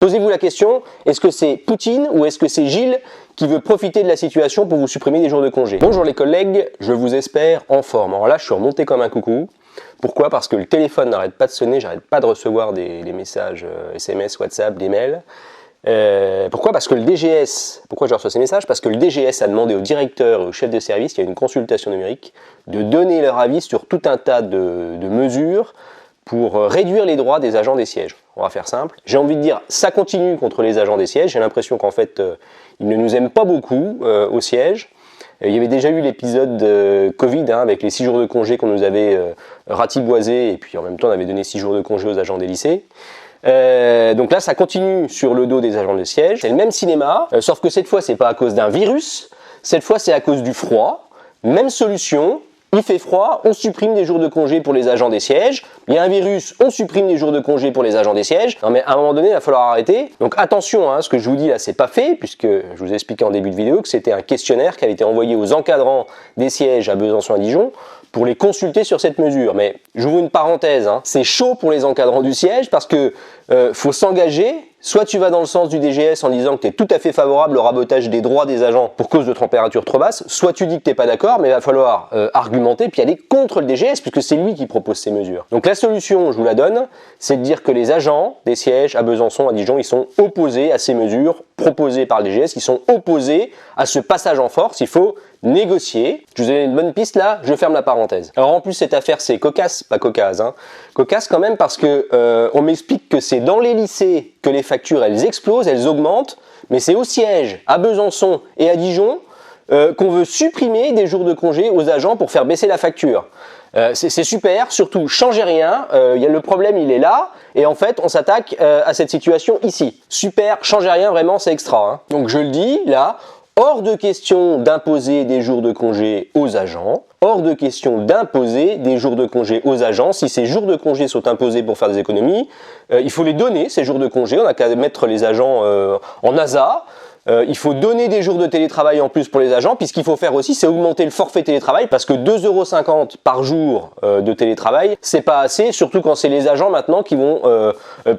Posez-vous la question, est-ce que c'est Poutine ou est-ce que c'est Gilles qui veut profiter de la situation pour vous supprimer des jours de congé? Bonjour les collègues, je vous espère en forme. Alors là, je suis remonté comme un coucou. Pourquoi? Parce que le téléphone n'arrête pas de sonner, j'arrête pas de recevoir des messages SMS, WhatsApp, des mails. Pourquoi? Parce que le DGS, pourquoi je reçois ces messages? Parce que le DGS a demandé au directeur et au chef de service, il y a une consultation numérique, de donner leur avis sur tout un tas de mesures pour réduire les droits des agents des sièges. On va faire simple. J'ai envie de dire, ça continue contre les agents des sièges. J'ai l'impression qu'en fait, ils ne nous aiment pas beaucoup au siège. Il y avait déjà eu l'épisode Covid avec les 6 jours de congé qu'on nous avait ratiboisés et puis en même temps on avait donné 6 jours de congé aux agents des lycées. Donc là ça continue sur le dos des agents de siège. C'est le même cinéma, sauf que cette fois c'est pas à cause d'un virus, cette fois c'est à cause du froid. Même solution. Il fait froid, on supprime des jours de congé pour les agents des sièges. Il y a un virus, on supprime des jours de congé pour les agents des sièges. Non mais à un moment donné, il va falloir arrêter. Donc attention, ce que je vous dis là, c'est pas fait, puisque je vous ai expliqué en début de vidéo que c'était un questionnaire qui avait été envoyé aux encadrants des sièges à Besançon et Dijon pour les consulter sur cette mesure. Mais j'ouvre une parenthèse, c'est chaud pour les encadrants du siège parce que faut s'engager. Soit tu vas dans le sens du DGS en disant que tu es tout à fait favorable au rabotage des droits des agents pour cause de température trop basse, soit tu dis que tu n'es pas d'accord, mais il va falloir argumenter puis aller contre le DGS puisque c'est lui qui propose ces mesures. Donc la solution, je vous la donne, c'est de dire que les agents des sièges à Besançon, à Dijon, ils sont opposés à ces mesures proposées par le DGS, ils sont opposés à ce passage en force, il faut négocier. Je vous ai donné une bonne piste là, je ferme la parenthèse. Alors en plus cette affaire c'est cocasse, pas cocasse, cocasse quand même parce que on m'explique que c'est dans les lycées que les factures elles explosent, elles augmentent, mais c'est au siège, à Besançon et à Dijon qu'on veut supprimer des jours de congé aux agents pour faire baisser la facture. C'est super, surtout changez rien, le problème il est là, et en fait on s'attaque à cette situation ici. Super, changez rien, vraiment c'est extra. Donc je le dis là, hors de question d'imposer des jours de congé aux agents, hors de question d'imposer des jours de congé aux agents. Si ces jours de congé sont imposés pour faire des économies, il faut les donner, ces jours de congé, on n'a qu'à mettre les agents en ASA. Il faut donner des jours de télétravail en plus pour les agents, puis ce qu'il faut faire aussi, c'est augmenter le forfait télétravail, parce que 2,50 € par jour de télétravail, c'est pas assez, surtout quand c'est les agents maintenant qui vont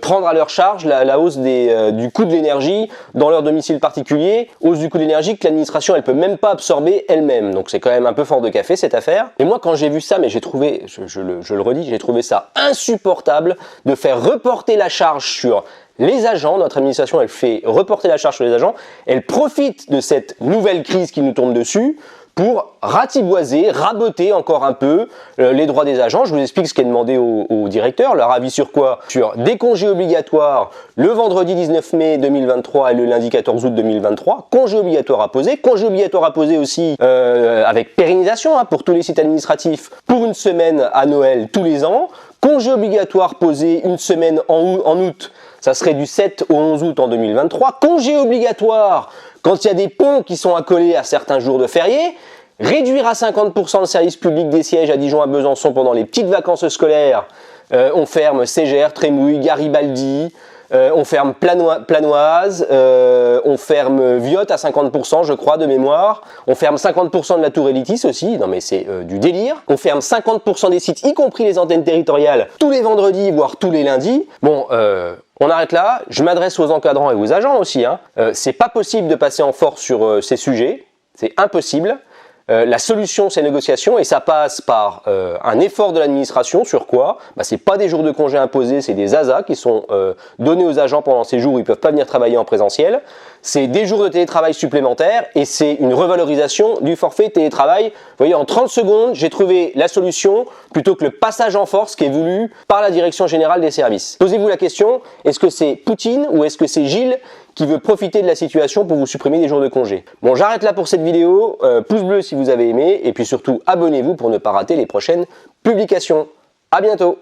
prendre à leur charge la hausse du coût de l'énergie dans leur domicile particulier, hausse du coût de l'énergie que l'administration elle peut même pas absorber elle-même. Donc c'est quand même un peu fort de café cette affaire. Et moi quand j'ai vu ça, mais j'ai trouvé, je le redis, j'ai trouvé ça insupportable de faire reporter la charge sur les agents. Notre administration, elle fait reporter la charge sur les agents, elle profite de cette nouvelle crise qui nous tombe dessus pour ratiboiser, raboter encore un peu les droits des agents. Je vous explique ce qui est demandé au directeur, leur avis sur quoi? Sur des congés obligatoires le vendredi 19 mai 2023 et le lundi 14 août 2023, congés obligatoires à poser aussi avec pérennisation pour tous les sites administratifs pour une semaine à Noël tous les ans, congés obligatoires posés une semaine en août. Ça serait du 7 au 11 août en 2023. Congé obligatoire quand il y a des ponts qui sont accolés à certains jours de fériés. Réduire à 50% le service public des sièges à Dijon, à Besançon pendant les petites vacances scolaires. On ferme Ségère, Trémouille, Garibaldi. On ferme Planoise, on ferme Viotte à 50% je crois de mémoire, on ferme 50% de la Tour Elitis aussi, non mais c'est du délire, on ferme 50% des sites, y compris les antennes territoriales, tous les vendredis, voire tous les lundis. Bon, on arrête là, je m'adresse aux encadrants et aux agents aussi, c'est pas possible de passer en force sur ces sujets, c'est impossible. La solution, c'est négociation et ça passe par un effort de l'administration sur quoi? C'est pas des jours de congé imposés, c'est des ASA qui sont donnés aux agents pendant ces jours où ils peuvent pas venir travailler en présentiel. C'est des jours de télétravail supplémentaires et c'est une revalorisation du forfait télétravail. Vous voyez, en 30 secondes, j'ai trouvé la solution plutôt que le passage en force qui est voulu par la Direction Générale des Services. Posez-vous la question, est-ce que c'est Poutine ou est-ce que c'est Gilles qui veut profiter de la situation pour vous supprimer des jours de congé? Bon, j'arrête là pour cette vidéo, pouce bleu si vous avez aimé, et puis surtout abonnez-vous pour ne pas rater les prochaines publications. À bientôt!